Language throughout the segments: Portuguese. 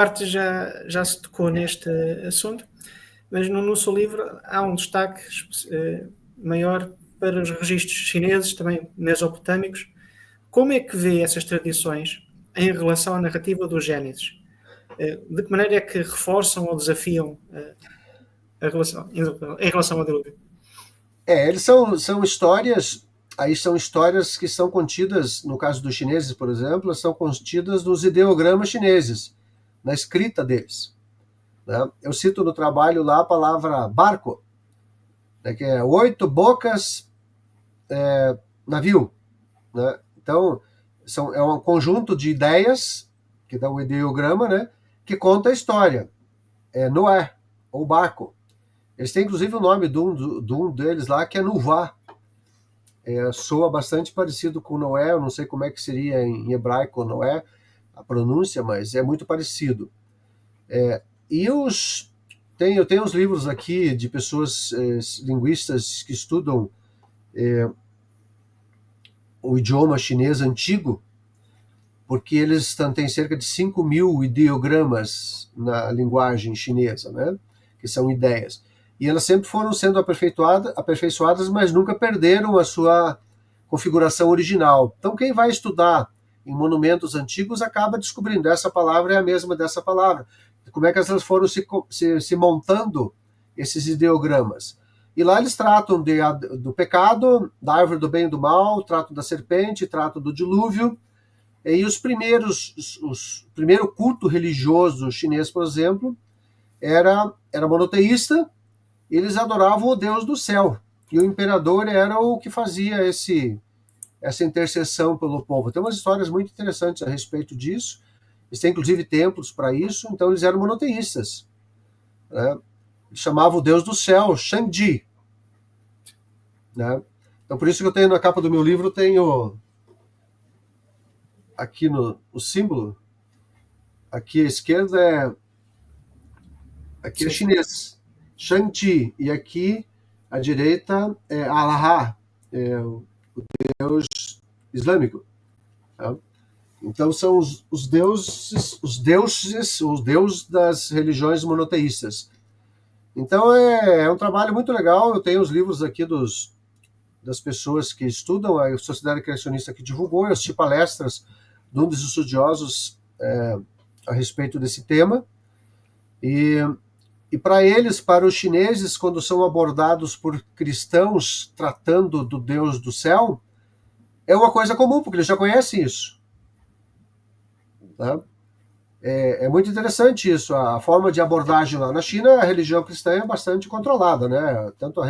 parte já se tocou neste assunto, mas no seu livro há um destaque maior para os registros chineses, também mesopotâmicos. Como é que vê essas tradições em relação à narrativa do Gênesis? De que maneira é que reforçam ou desafiam a relação, em relação ao dilúvio? Eles são histórias, aí são histórias que são contidas, no caso dos chineses, por exemplo, são contidas nos ideogramas chineses, na escrita deles. Né? Eu cito no trabalho lá a palavra barco, né, que é 8 bocas navio. Né? Então, é um conjunto de ideias, que dá um ideograma, né, que conta a história. É Noé, ou barco. Eles têm inclusive o nome de um deles lá, que é Nuvá. Soa bastante parecido com Noé, eu não sei como é que seria em hebraico Noé, a pronúncia, mas é muito parecido. E eu tenho os livros aqui de pessoas linguistas que estudam o idioma chinês antigo, porque eles têm cerca de 5.000 ideogramas na linguagem chinesa, né? Que são ideias. E elas sempre foram sendo aperfeiçoadas, mas nunca perderam a sua configuração original. Então, quem vai estudar em monumentos antigos acaba descobrindo essa palavra é a mesma dessa palavra. Como é que elas foram se montando, esses ideogramas? E lá eles tratam do pecado, da árvore do bem e do mal, tratam da serpente, tratam do dilúvio. E o primeiro culto religioso chinês, por exemplo, era monoteísta. Eles adoravam o Deus do céu. E o imperador era o que fazia essa intercessão pelo povo. Tem umas histórias muito interessantes a respeito disso. Eles têm, inclusive, templos para isso. Então, eles eram monoteístas. Né? Eles chamavam o Deus do céu, Shangji. Né? Então, por isso que eu tenho na capa do meu livro, tenho aqui o símbolo. Aqui à esquerda aqui é chinês, Shangji. E aqui à direita é Allah, o Deus islâmico. Tá? Então são os deuses das religiões monoteístas. Então é um trabalho muito legal. Eu tenho os livros aqui das pessoas que estudam, a Sociedade Criacionista que divulgou, eu assisti palestras de um dos estudiosos a respeito desse tema. E para eles, para os chineses, quando são abordados por cristãos tratando do Deus do céu, é uma coisa comum, porque eles já conhecem isso. Tá? É muito interessante isso, a forma de abordagem lá. Na China, a religião cristã é bastante controlada, né? Tanto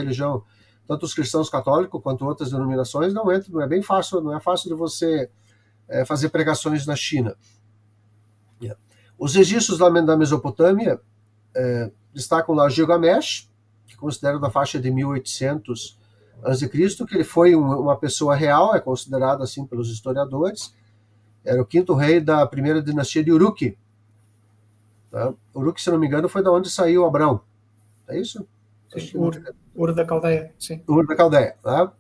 os cristãos católicos quanto outras denominações não é bem fácil, não é fácil de você fazer pregações na China. Os registros da Mesopotâmia destacam lá Gilgamesh, que é considerado da faixa de 1800 a.C., que ele foi uma pessoa real, é considerado assim pelos historiadores. Era o quinto rei da primeira dinastia de Uruk. Tá? Uruk, se não me engano, foi da onde saiu Abrão. É isso? Ur da Caldeia, sim. Ur da Caldeia. Tá?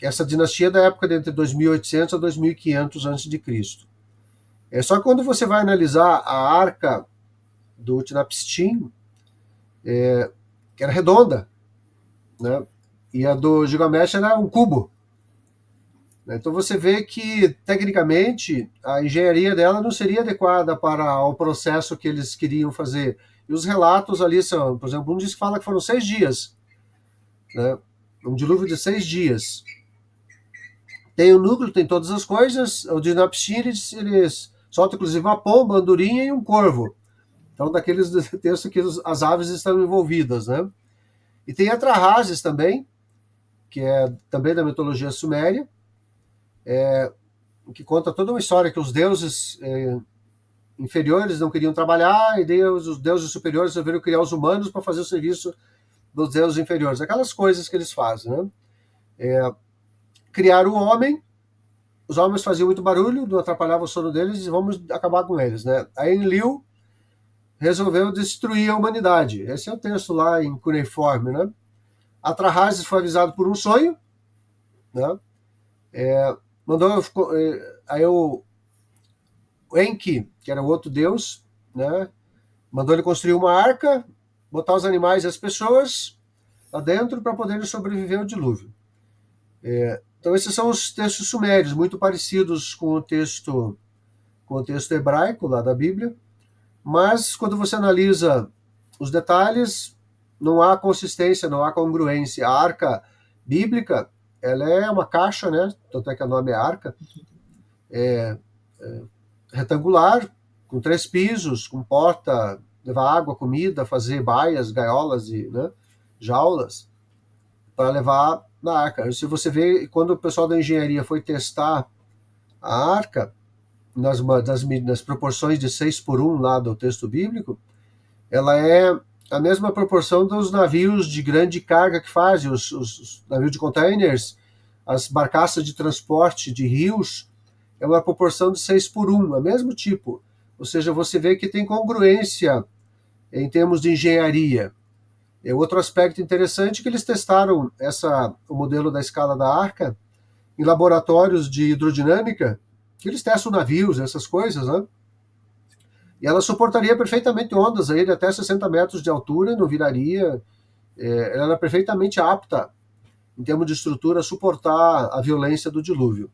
Essa dinastia é da época de entre 2800 a 2500 a.C. Só que quando você vai analisar a arca do Utnapishtim, que era redonda, né? E a do Gilgamesh era um cubo. Então você vê que, tecnicamente, a engenharia dela não seria adequada para o processo que eles queriam fazer. E os relatos ali são, por exemplo, um diz que fala que foram 6 dias. Né? Um dilúvio de 6 dias. Tem o núcleo, tem todas as coisas. O de Utnapishtim, eles soltam, inclusive, uma pomba, uma andorinha e um corvo. Então, daqueles textos que as aves estão envolvidas. Né? E tem Atrahasis também, que é também da mitologia suméria, que conta toda uma história que os deuses inferiores não queriam trabalhar, e os deuses superiores resolveram criar os humanos para fazer o serviço dos deuses inferiores. Aquelas coisas que eles fazem. Né? Criaram o homem, os homens faziam muito barulho, não atrapalhava o sono deles, e vamos acabar com eles. Né? Aí Enlil resolveu destruir a humanidade. Esse é o texto lá em cuneiforme. Né? Atrahasis foi avisado por um sonho, né? Mandou, aí Enki, que era o outro deus, né, mandou ele construir uma arca, botar os animais e as pessoas lá dentro para poderem sobreviver ao dilúvio. Então esses são os textos sumérios, muito parecidos com o texto hebraico lá da Bíblia, mas quando você analisa os detalhes, não há consistência, não há congruência. A arca bíblica, ela é uma caixa, né? Tanto é que o nome é arca, retangular, com 3 pisos, com porta, levar água, comida, fazer baias, gaiolas e, né, jaulas para levar na arca. Se você vê, quando o pessoal da engenharia foi testar a arca, nas proporções de 6:1 lá do texto bíblico, ela é a mesma proporção dos navios de grande carga que fazem, os navios de containers, as barcaças de transporte de rios, é uma proporção de 6:1, é o mesmo tipo. Ou seja, você vê que tem congruência em termos de engenharia. Outro aspecto interessante é que eles testaram o modelo da escala da arca em laboratórios de hidrodinâmica, que eles testam navios, essas coisas, né? E ela suportaria perfeitamente ondas aí de até 60 metros de altura, não viraria. Ela era perfeitamente apta, em termos de estrutura, a suportar a violência do dilúvio.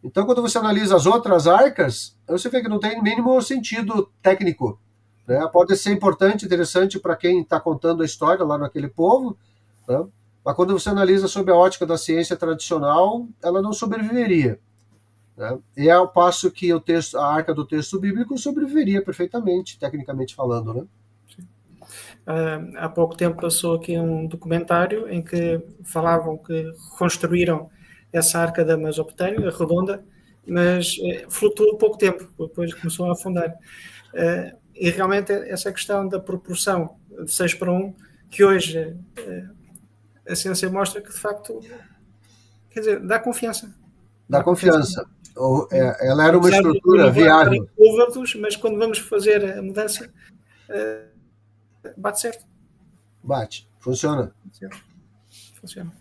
Então, quando você analisa as outras arcas, você vê que não tem mínimo sentido técnico, né? Pode ser importante, interessante para quem está contando a história lá naquele povo, né? Mas quando você analisa sob a ótica da ciência tradicional, ela não sobreviveria, né? E é ao passo que a arca do texto bíblico sobreviveria perfeitamente, tecnicamente falando, né? Há pouco tempo passou aqui um documentário em que falavam que construíram essa arca da Mesopotâmia, redonda, mas flutuou pouco tempo, depois começou a afundar. E realmente essa questão da proporção de 6:1, que hoje a ciência mostra que de facto, quer dizer, dá confiança. Dá confiança. Ela era uma Apesar de estrutura viável. côvados, mas quando vamos fazer a mudança, bate certo. Bate, funciona. Funciona.